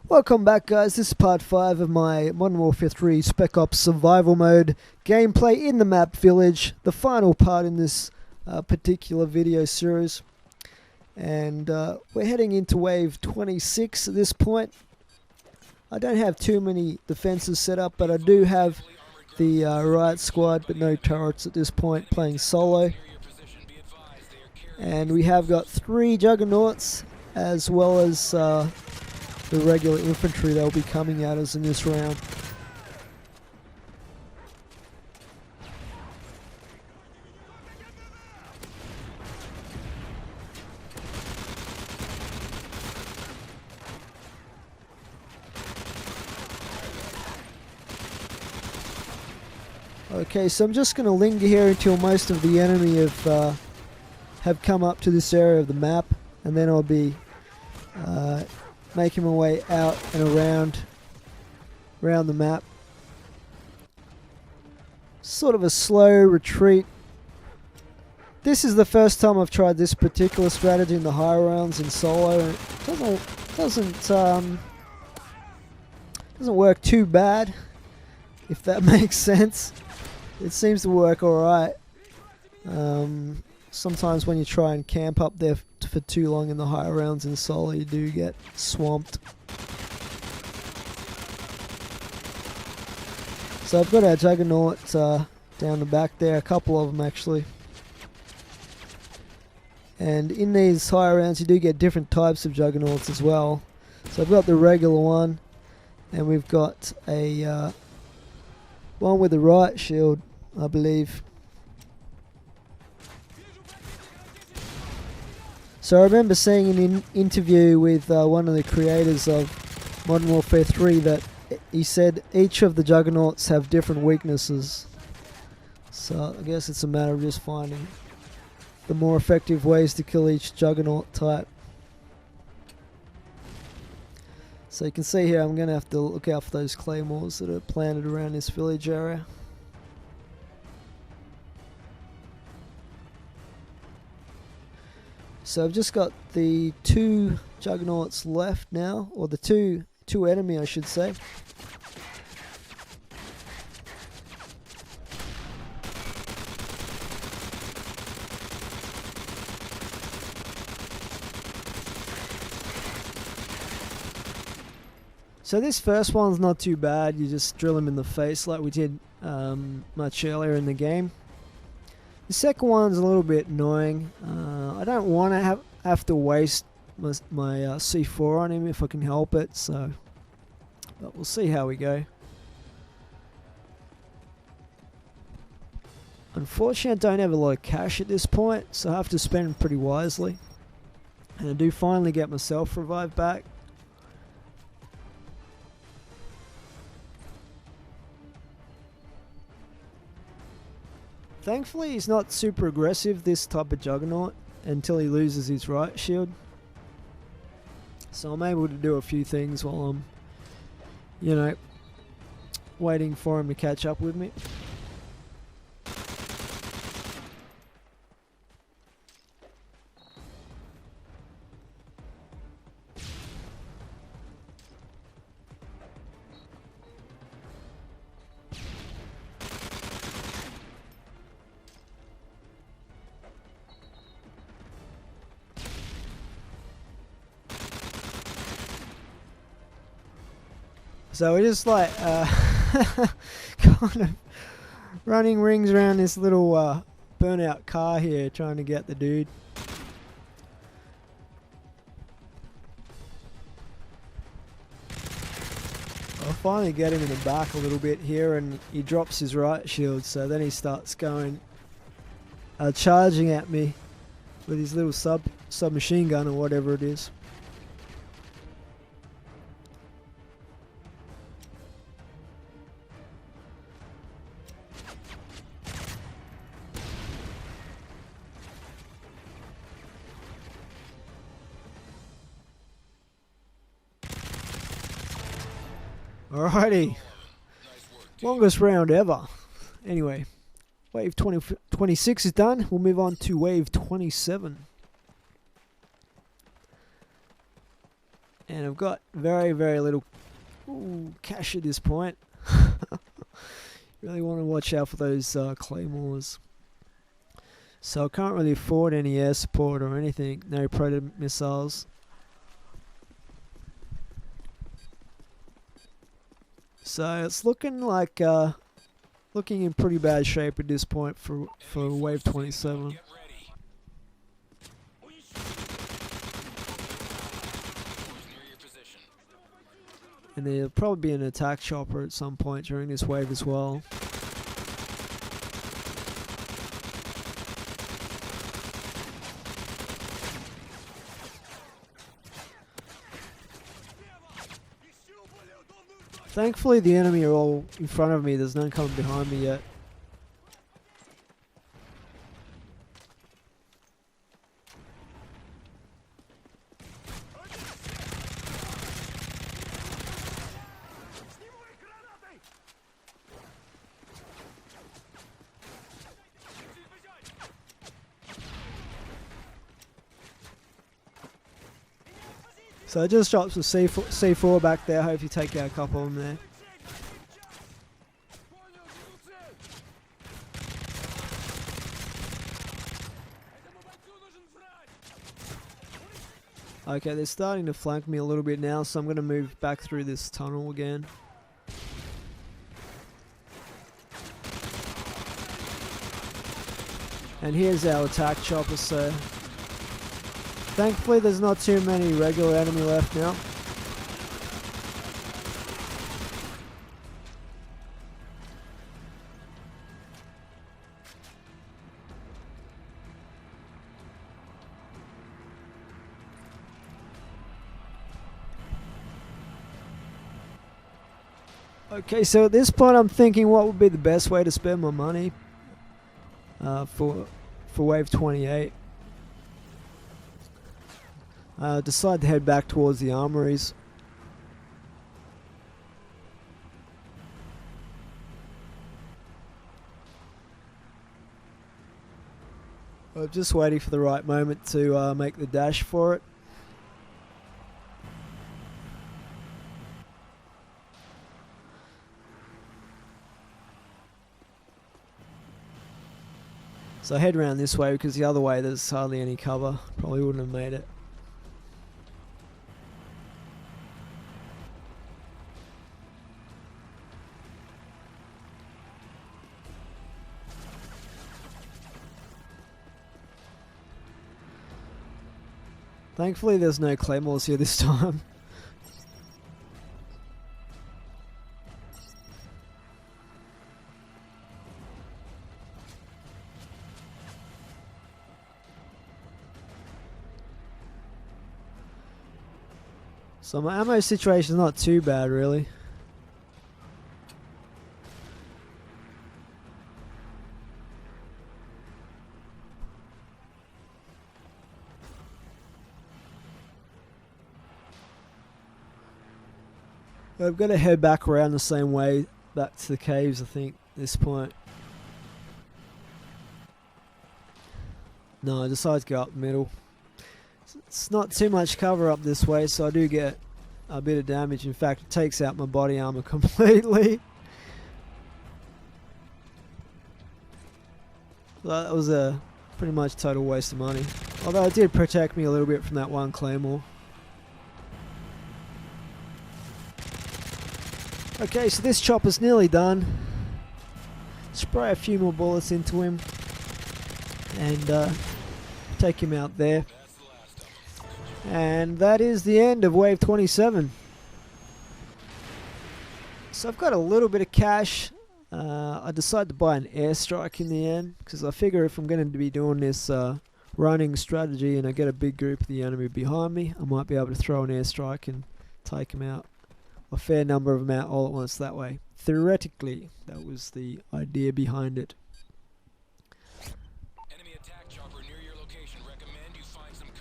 Welcome back, guys. This is part 5 of my Modern Warfare 3 Spec Ops Survival Mode gameplay in the map Village, the final part in this particular video series. And we're heading into wave 26 at this point. I don't have too many defenses set up, but I do have the riot squad, but no turrets at this point, playing solo. And we have got 3 juggernauts, as well as the regular infantry that will be coming at us in this round. Okay, so I'm just going to linger here until most of the enemy have come up to this area of the map, and then I'll be making my way out and around the map. Sort of a slow retreat. This is the first time I've tried this particular strategy in the higher rounds in solo, and it doesn't work too bad, if that makes sense. It seems to work alright. Sometimes when you try and camp up there for too long in the higher rounds in solo, you do get swamped. So I've got our juggernauts down the back there, a couple of them actually. And in these higher rounds you do get different types of juggernauts as well. So I've got the regular one, and we've got a one with a riot shield, I believe. So I remember seeing in an interview with one of the creators of Modern Warfare 3 that he said each of the juggernauts have different weaknesses. So I guess it's a matter of just finding the more effective ways to kill each juggernaut type. So you can see here I'm going to have to look out for those claymores that are planted around this village area. So I've just got the 2 juggernauts left now, or the two enemy I should say. So this first one's not too bad. You just drill him in the face like we did much earlier in the game. The second one's a little bit annoying. I don't want to have to waste my C4 on him if I can help it, so but we'll see how we go. Unfortunately, I don't have a lot of cash at this point, so I have to spend pretty wisely. And I do finally get myself revived back. Thankfully, he's not super aggressive, this type of juggernaut, until he loses his riot shield. So I'm able to do a few things while I'm, you know, waiting for him to catch up with me. So we're just like kind of running rings around this little burnout car here, trying to get the dude. I'll finally get him in the back a little bit here, and he drops his riot shield, so then he starts going charging at me with his little submachine gun or whatever it is. Alrighty, longest round ever. Anyway, wave 26 is done. We'll move on to wave 27. And I've got very, very little cash at this point. Really want to watch out for those claymores. So I can't really afford any air support or anything. No predator missiles. So it's looking like looking in pretty bad shape at this point for Wave 27. And there'll probably be an attack chopper at some point during this wave as well. Thankfully the enemy are all in front of me, there's none coming behind me yet. So I just dropped some C4 back there, hope you take out a couple of them there. Okay, they're starting to flank me a little bit now, so I'm going to move back through this tunnel again. And here's our attack chopper, so thankfully there's not too many regular enemy left now. Okay, so at this point I'm thinking what would be the best way to spend my money for Wave 28. Decide to head back towards the armories. I'm just waiting for the right moment to make the dash for it. So I head around this way because the other way there's hardly any cover. Probably wouldn't have made it. Thankfully there's no claymores here this time. So my ammo situation is not too bad really. I've got to head back around the same way back to the caves I think at this point. No, I decided to go up the middle. It's not too much cover up this way, so I do get a bit of damage. In fact, it takes out my body armor completely. That was a pretty much total waste of money. Although it did protect me a little bit from that one claymore. Okay, so this chopper's nearly done. Spray a few more bullets into him and take him out there. And that is the end of Wave 27. So I've got a little bit of cash. I decided to buy an airstrike in the end because I figure if I'm going to be doing this running strategy and I get a big group of the enemy behind me, I might be able to throw an airstrike and take them out. A fair number of them out all at once that way. Theoretically, that was the idea behind it.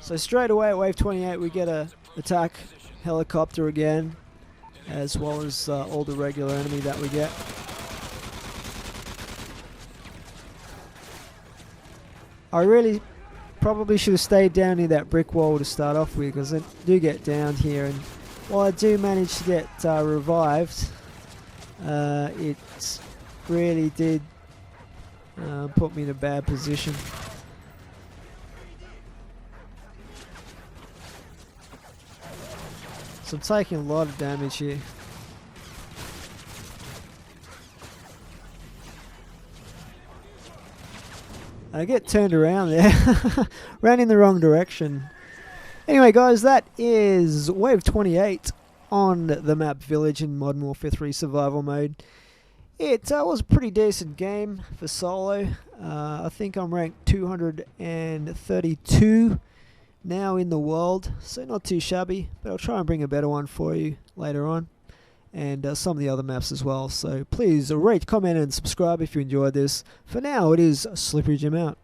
So straight away at Wave 28 we get a attack helicopter again, as well as all the regular enemy that we get. I really probably should have stayed down near that brick wall to start off with, because I do get down here and while I do manage to get revived, it really did put me in a bad position. So I'm taking a lot of damage here. I get turned around there. Ran in the wrong direction. Anyway guys, that is Wave 28 on the map Village in Modern Warfare 3 Survival Mode. It was a pretty decent game for solo. I think I'm ranked 232 now in the world, so not too shabby, but I'll try and bring a better one for you later on, and some of the other maps as well. So please rate, comment and subscribe if you enjoyed this. For now, it is S1ippery Jim out.